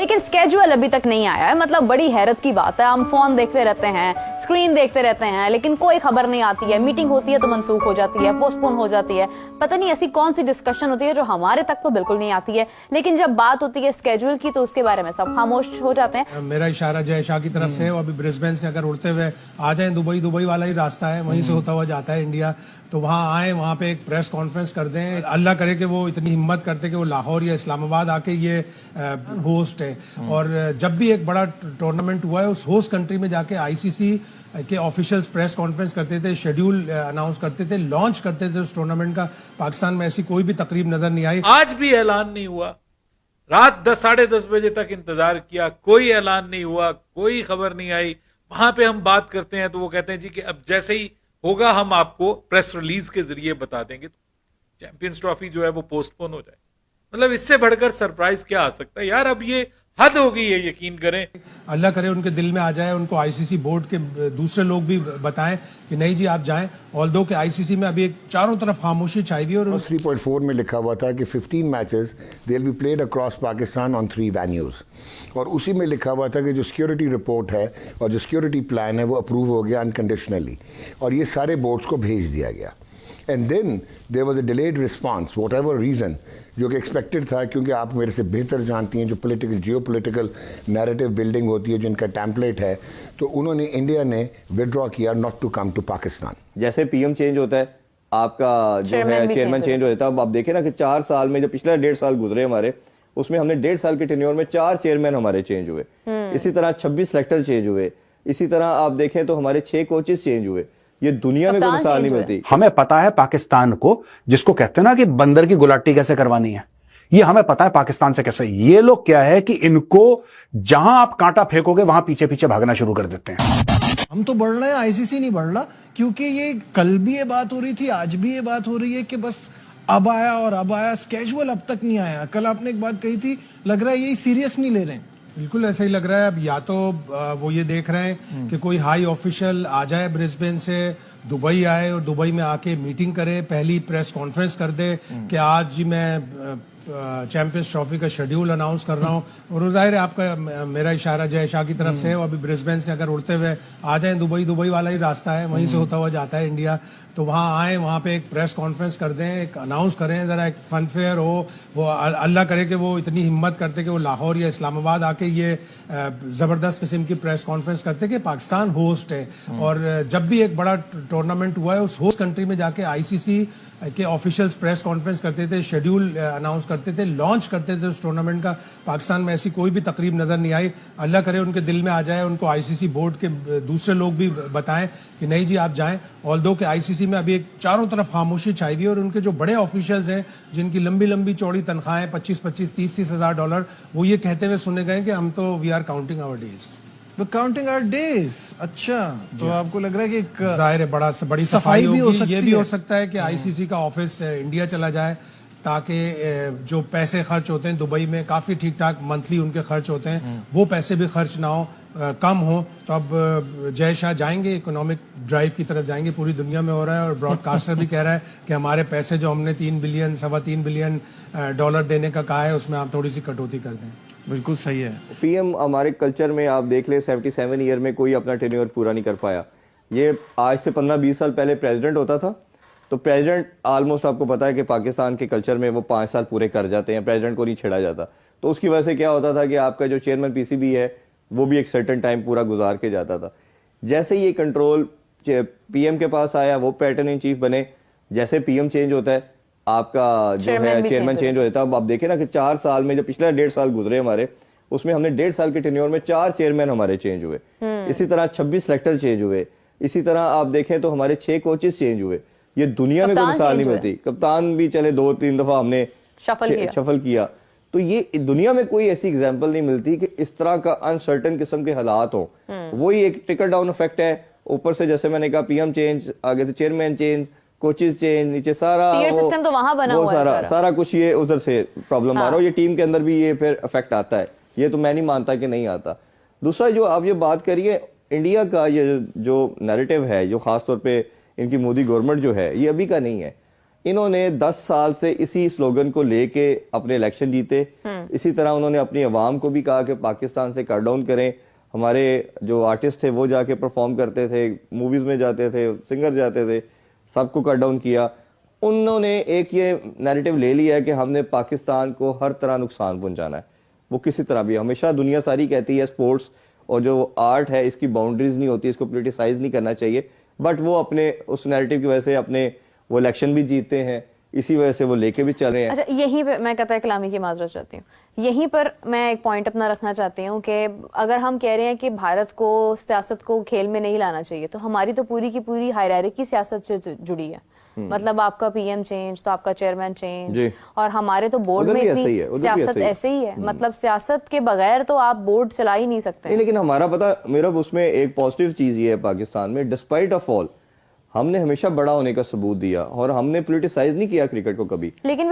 लेकिन स्केड्यूल अभी तक नहीं आया है। मतलब बड़ी हैरत की बात है, हम फोन देखते रहते हैं, स्क्रीन देखते रहते हैं, लेकिन कोई खबर नहीं आती है। मीटिंग होती है तो मनसूख हो जाती है, पोस्टपोन हो जाती है। पता नहीं ऐसी कौन सी डिस्कशन होती है जो हमारे तक तो बिल्कुल नहीं आती है, लेकिन जब बात होती है स्केड्यूल की तो उसके बारे में सब खामोश हो जाते हैं। मेरा इशारा जय शाह की तरफ से है। वो अभी ब्रिस्बेन से अगर उड़ते हुए आ जाए, दुबई वाला ही रास्ता है, वहीं से होता हुआ जाता है इंडिया, तो वहां आए, वहां पे एक प्रेस कॉन्फ्रेंस कर दें। अल्लाह करे कि वो इतनी हिम्मत करते कि वो लाहौर या इस्लामाबाद आके ये होस्ट है। और जब भी एक बड़ा टूर्नामेंट हुआ है, उस होस्ट कंट्री में जाके आईसीसी के ऑफिशियल्स प्रेस कॉन्फ्रेंस करते थे, शेड्यूल अनाउंस करते थे, लॉन्च करते थे उस टूर्नामेंट का। पाकिस्तान में ऐसी कोई भी तकरीब नजर नहीं आई। आज भी ऐलान नहीं हुआ। रात 10 साढ़े 10 बजे तक इंतजार किया, कोई ऐलान नहीं हुआ, कोई खबर नहीं आई। वहां पे हम बात करते हैं तो वो कहते हैं जी कि अब जैसे ही होगा हम आपको प्रेस रिलीज के जरिए बता देंगे। चैंपियंस ट्रॉफी जो है वो पोस्टपोन हो जाए, मतलब इससे बढ़कर सरप्राइज क्या आ सकता है यार। अब ये हद हो गई है, यकीन करें। अल्लाह करे उनके दिल में आ जाए, उनको आईसीसी बोर्ड के दूसरे लोग भी बताएं कि नहीं जी आप जाएं। ऑल्दो के आईसीसी में अभी एक चारों तरफ खामोशी छाई हुई है। और 3.4 में लिखा हुआ था कि 15 matches they will be played across Pakistan on 3 venues, और उसी में लिखा हुआ था कि जो सिक्योरिटी रिपोर्ट है और जो सिक्योरिटी प्लान है वो अप्रूव हो गया अनकंडीशनली, और ये सारे बोर्ड्स को भेज दिया गया। And then there was a delayed response, whatever reason, जो कि एक्सपेक्टेड था, क्योंकि आप मेरे से बेहतर जानती हैं जो पॉलिटिकल जियोपॉलिटिकल नैरेटिव बिल्डिंग होती है, जिनका टेम्पलेट है, तो उन्होंने, इंडिया ने विड्रॉ किया not to come to Pakistan. जैसे पीएम चेंज होता है, आपका जो है चेयरमैन चेंज हो जाता है। अब आप देखें ना कि 4 साल में, जो पिछले 1.5 साल गुजरे हमारे, उसमें हमने 1.5 साल के टेन्योर में 4 चेयरमैन हमारे चेंज हुए। इसी तरह 26 सेलेक्टर चेंज हुए। इसी तरह आप देखें तो हमारे 6 कोचेस चेंज हुए। ये दुनिया में कोई मिसाल नहीं मिलती। हमें पता है पाकिस्तान को, जिसको कहते हैं ना कि बंदर की गुलाटी कैसे करवानी है, ये हमें पता है पाकिस्तान से कैसे। ये लोग क्या है कि इनको जहां आप कांटा फेंकोगे वहां पीछे पीछे भागना शुरू कर देते हैं। हम तो बढ़ रहे हैं, आईसीसी नहीं बढ़ रहा, क्योंकि ये कल भी ये बात हो रही थी, आज भी ये बात हो रही है कि बस अब आया और अब आया, स्केड्यूल अब तक नहीं आया। कल आपने एक बात कही थी, लग रहा है यही सीरियस नहीं ले रहे हैं। बिल्कुल ऐसा ही लग रहा है। अब या तो वो ये देख रहे हैं कि कोई हाई ऑफिशियल आ जाए ब्रिस्बेन से, दुबई आए और दुबई में आके मीटिंग करे, पहली प्रेस कॉन्फ्रेंस कर दे कि आज जी मैं चैंपियंस ट्रॉफी का शेड्यूल अनाउंस कर रहा हूँ। और जाहिर है आपका, मेरा इशारा जय शाह की तरफ से है। वो अभी ब्रिस्बेन से अगर उड़ते हुए आ जाए, दुबई वाला ही रास्ता है, वहीं से होता हुआ जाता है इंडिया, तो वहां आए, वहां पे एक प्रेस कॉन्फ्रेंस कर दें, एक अनाउंस करें, जरा एक फन फेयर हो। वो अल्लाह करे कि वो इतनी हिम्मत करते कि वो लाहौर या इस्लामाबाद आके ये जबरदस्त किस्म की प्रेस कॉन्फ्रेंस करते कि पाकिस्तान होस्ट है। और जब भी एक बड़ा टूर्नामेंट हुआ है, उस होस्ट कंट्री में जाके आईसीसी के ऑफिशियल्स प्रेस कॉन्फ्रेंस करते थे, शेड्यूल अनाउंस करते थे, लॉन्च करते थे उस टूर्नामेंट का। पाकिस्तान में ऐसी कोई भी तकरीब नजर नहीं आई। अल्लाह करे उनके दिल में आ जाए, उनको आईसीसी बोर्ड के दूसरे लोग भी बताएं कि नहीं जी आप जाएं। ऑल्दो के आईसीसी में अभी एक चारों तरफ खामोशी छाई हुई है। और उनके जो बड़े ऑफिशियल्स हैं, जिनकी लंबी लंबी चौड़ी तनख्वाहें 25-25, 30-30 हज़ार डॉलर, वो ये कहते हुए सुने गए कि हम तो we are counting our days. Counting our days. अच्छा, तो आपको लग रहा है कि जाहिर है बड़ी सफाई भी हो सकती है। ये भी हो सकता है कि आईसीसी का ऑफिस इंडिया चला जाए, ताकि जो पैसे खर्च होते हैं दुबई में, काफी ठीक ठाक मंथली उनके खर्च होते हैं, वो पैसे भी खर्च ना हो, कम हो। तो अब जय शाह जाएंगे, इकोनॉमिक ड्राइव की तरफ जाएंगे। पूरी दुनिया में हो रहा है, और ब्रॉडकास्टर भी कह रहा है कि हमारे पैसे जो हमने 3 बिलियन, 3.25 बिलियन डॉलर देने का कहा है, उसमें आप थोड़ी सी कटौती कर दें। बिल्कुल सही है। पीएम हमारे कल्चर में आप देख ले, 77 ईयर में कोई अपना टेन्योर पूरा नहीं कर पाया। ये आज से 15-20 साल पहले प्रेसिडेंट होता था, तो प्रेसिडेंट ऑलमोस्ट आपको पता है कि पाकिस्तान के कल्चर में वो 5 साल पूरे कर जाते हैं, प्रेसिडेंट को नहीं छेड़ा जाता। तो उसकी वजह से क्या होता था कि आपका जो चेयरमैन पीसीबी है वो भी एक सर्टेन टाइम पूरा गुजार के जाता था। जैसे ही ये कंट्रोल पीएम के पास आया, वो पैटर्न इन चीफ बने। जैसे पीएम चेंज होता है, आपका जो है चेयरमैन चेंज हो जाता है। अब आप देखें ना कि 4 साल में, जो पिछले 1.5 साल गुजरे हमारे, उसमें हमने 1.5 साल के टेन्योर में 4 चेयरमैन हमारे चेंज हुए। इसी तरह 26 सेलेक्टर चेंज हुए। इसी तरह आप देखें तो हमारे 6 कोचेस चेंज हुए। ये दुनिया में कोई मिसाल नहीं मिलती। कप्तान भी चले 2-3 दफा हमने शफल किया। तो ये दुनिया में कोई ऐसी एग्जांपल नहीं मिलती कि इस तरह का अनसर्टेन किस्म के हालात हो। वही एक टिकर डाउन इफेक्ट है। ऊपर से जैसे मैंने कहा, पीएम चेंज, आगे से चेयरमैन चेंज, कोचेस चेंज, नीचे सारा सिस्टम तो वहां बना हुआ है, सारा कुछ ये उधर से प्रॉब्लम आ रहा हो। ये टीम के अंदर भी ये फिर इफेक्ट आता है। ये तो मैं नहीं मानता कि नहीं आता। दूसरा, जो आप ये बात करिए, इंडिया का ये जो नैरेटिव है, जो खासतौर पे इनकी मोदी गवर्नमेंट जो है, ये अभी का नहीं है। इन्होंने 10 साल से इसी स्लोगन को लेके अपने इलेक्शन जीते। इसी तरह उन्होंने अपनी आवाम को भी कहा कि पाकिस्तान से कट डाउन करें। हमारे जो आर्टिस्ट थे वो जाके परफॉर्म करते थे, मूवीज में जाते थे, सिंगर जाते थे, सबको कट डाउन किया। उन्होंने एक ये नैरेटिव ले लिया है कि हमने पाकिस्तान को हर तरह नुकसान पहुंचाना है, वो किसी तरह भी। हमेशा दुनिया सारी कहती है स्पोर्ट्स और जो आर्ट है इसकी बाउंड्रीज नहीं होती, इसको पोलिटिसाइज नहीं करना चाहिए, बट वो अपने उस नैरेटिव की वजह से अपने वो इलेक्शन भी जीतते हैं, इसी वजह से वो लेके भी चल रहे हैं। अच्छा, यहीं पे मैं कतई कलामी की माजरत चाहती हूँ। यहीं पर मैं एक पॉइंट अपना रखना चाहती हूँ कि अगर हम कह रहे हैं कि भारत को सियासत को खेल में नहीं लाना चाहिए, तो हमारी तो पूरी की पूरी हायरार्की सियासत से जुड़ी है। मतलब आपका पीएम चेंज तो आपका चेयरमैन चेंज, और हमारे तो बोर्ड में इतनी सियासत ऐसे ही है। मतलब सियासत के बगैर तो आप बोर्ड चला ही नहीं सकते। लेकिन हमारा पता मेरा उसमें एक पॉजिटिव चीज ये है, पाकिस्तान में डिस्पाइट ऑफ ऑल हमने हमेशा बड़ा होने का सबूत दिया और हमने पोलिटिसाइज नहीं किया क्रिकेट को कभी। लेकिन